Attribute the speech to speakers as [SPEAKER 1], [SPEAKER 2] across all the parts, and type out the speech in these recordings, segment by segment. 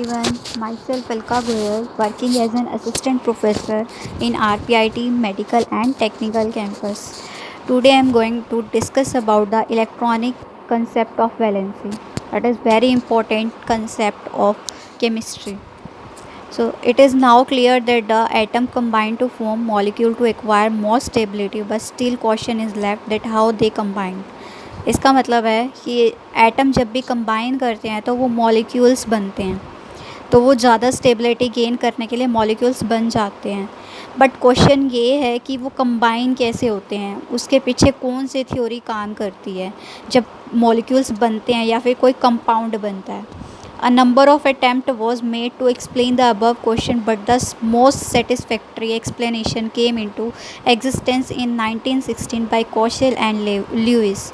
[SPEAKER 1] everyone, myself Alka Goyal, working as an assistant professor in RPIT Medical and Technical Campus. Today I am going to discuss about the electronic concept of valency. That is very important concept of chemistry. So it is now clear that the atom combine to form molecule to acquire more stability, but still question is left that how they combine. इसका मतलब है कि atom जब भी combine करते हैं तो वो मॉलिक्यूल्स बनते हैं, तो वो ज़्यादा स्टेबिलिटी गेन करने के लिए मॉलिक्यूल्स बन जाते हैं। बट क्वेश्चन ये है कि वो कंबाइन कैसे होते हैं, उसके पीछे कौन सी थ्योरी काम करती है जब मॉलिक्यूल्स बनते हैं या फिर कोई कंपाउंड बनता है। A number of attempts was made to explain the above question, but the most satisfactory explanation came into existence in 1916 by Cauchy and Lewis,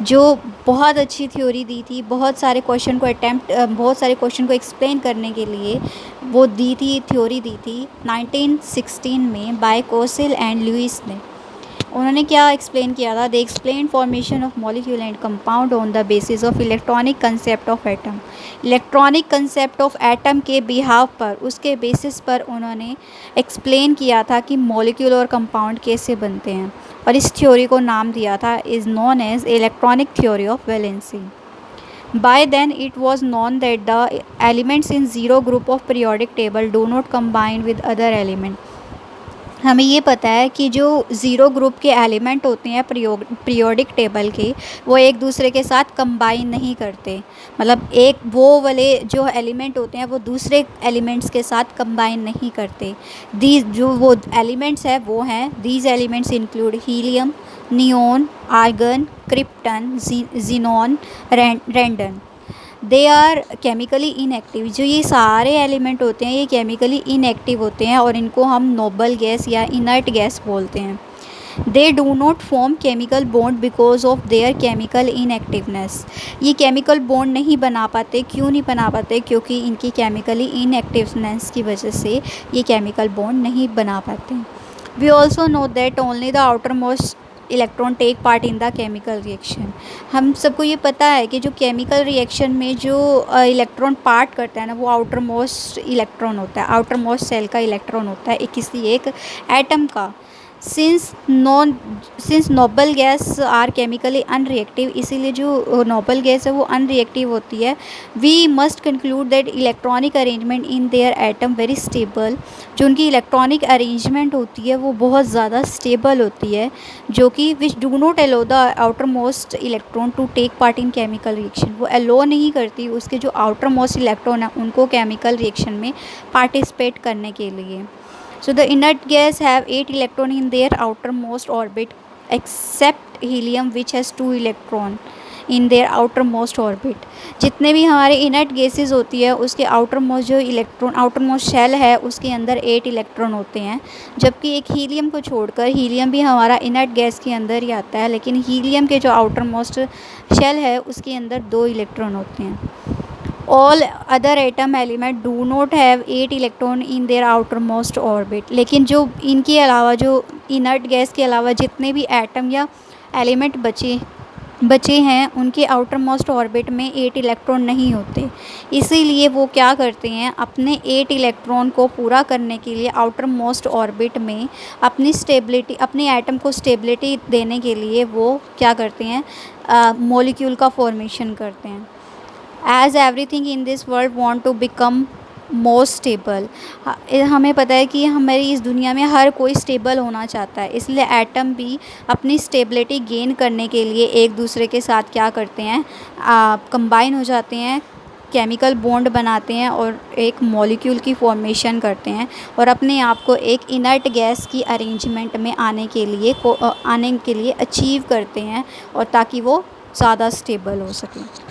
[SPEAKER 1] जो बहुत अच्छी थ्योरी दी थी। बहुत सारे क्वेश्चन को एक्सप्लेन करने के लिए वो दी थी, थ्योरी दी थी 1916 में बाय कॉशल एंड लुइस ने। उन्होंने क्या एक्सप्लेन किया था? They explain formation of molecule and compound on the basis of electronic concept of atom. Electronic concept of atom के बिहाव पर, उसके बेसिस पर उन्होंने एक्सप्लेन किया था कि मॉलिक्यूल और कंपाउंड कैसे बनते हैं, और इस थ्योरी को नाम दिया था is known as electronic theory of valency. By then it was known that the elements in zero group of periodic table do not combine with other element। हमें ये पता है कि जो ज़ीरो ग्रुप के एलिमेंट होते हैं पीरियोडिक टेबल के, वो एक दूसरे के साथ कंबाइन नहीं करते। मतलब एक वो वाले जो एलिमेंट होते हैं वो दूसरे एलिमेंट्स के साथ कंबाइन नहीं करते। दीज जो वो एलिमेंट्स है वो हैं, these elements include helium, neon, argon, krypton, xenon, radon. They are chemically inactive. जो ये सारे एलिमेंट होते हैं ये केमिकली इनएक्टिव होते हैं और इनको हम नोबल गैस या इनर्ट गैस बोलते हैं। They do not form chemical bond because of their chemical inactiveness. ये केमिकल बॉन्ड नहीं बना पाते। क्यों नहीं बना पाते? क्योंकि इनकी केमिकली इनएक्टिवनेस की वजह से ये केमिकल बॉन्ड नहीं बना पाते। We also know that only the outermost electron take part in the chemical reaction. हम सबको ये पता है कि जो केमिकल रिएक्शन में जो इलेक्ट्रॉन पार्ट करता है ना, वो आउटर मोस्ट इलेक्ट्रॉन होता है, आउटर मोस्ट सेल का इलेक्ट्रॉन होता है किसी एक एटम का। Since noble gas are chemically unreactive, इसीलिए जो नोबल गैस है वो अनरिएक्टिव होती है। We must conclude that electronic arrangement in their atom very stable. जो उनकी इलेक्ट्रॉनिक अरेंजमेंट होती है वो बहुत ज़्यादा स्टेबल होती है, जो कि which do not allow the outermost electron to take part in chemical reaction. वो अलो नहीं करती उसके जो आउटर मोस्ट इलेक्ट्रॉन है उनको केमिकल रिएक्शन में पार्टिसिपेट करने के लिए। So the inert gas have 8 electron in their outermost orbit except helium which has 2 electron in their outermost orbit। जितने भी हमारे इनर्ट गैसेस होती है उसके आउटरमोस्ट जो इलेक्ट्रॉन, आउटरमोस्ट शेल है उसके अंदर 8 इलेक्ट्रॉन होते हैं, जबकि एक हीलियम को छोड़कर, हीलियम भी हमारा इनर्ट गैस के अंदर ही आता है, लेकिन हीलियम के जो आउटरमोस्ट शेल है उसके अंदर 2 इलेक्ट्रॉन होते हैं। All other atom element do not have 8 electron in their outermost orbit. लेकिन जो इनके अलावा, जो इनर्ट गैस के अलावा जितने भी एटम या एलिमेंट बचे हैं उनके आउटरमोस्ट ऑर्बिट में 8 इलेक्ट्रॉन नहीं होते। इसीलिए वो क्या करते हैं, अपने 8 इलेक्ट्रॉन को पूरा करने के लिए आउटरमोस्ट ऑर्बिट में अपनी स्टेबिलिटी, अपने एटम को स्टेबिलिटी देने के लिए वो क्या करते हैं, मॉलिक्यूल का फॉर्मेशन करते हैं। As everything in this world want to become most stable. हमें पता है कि हमारी इस दुनिया में हर कोई स्टेबल होना चाहता है, इसलिए एटम भी अपनी स्टेबिलिटी गेन करने के लिए एक दूसरे के साथ क्या करते हैं, कंबाइन हो जाते हैं, केमिकल बॉन्ड बनाते हैं और एक मॉलिक्यूल की फॉर्मेशन करते हैं और अपने आप को एक इनर्ट गैस की अरेंजमेंट में आने के लिए अचीव करते हैं, और ताकि वो ज़्यादा स्टेबल हो सके।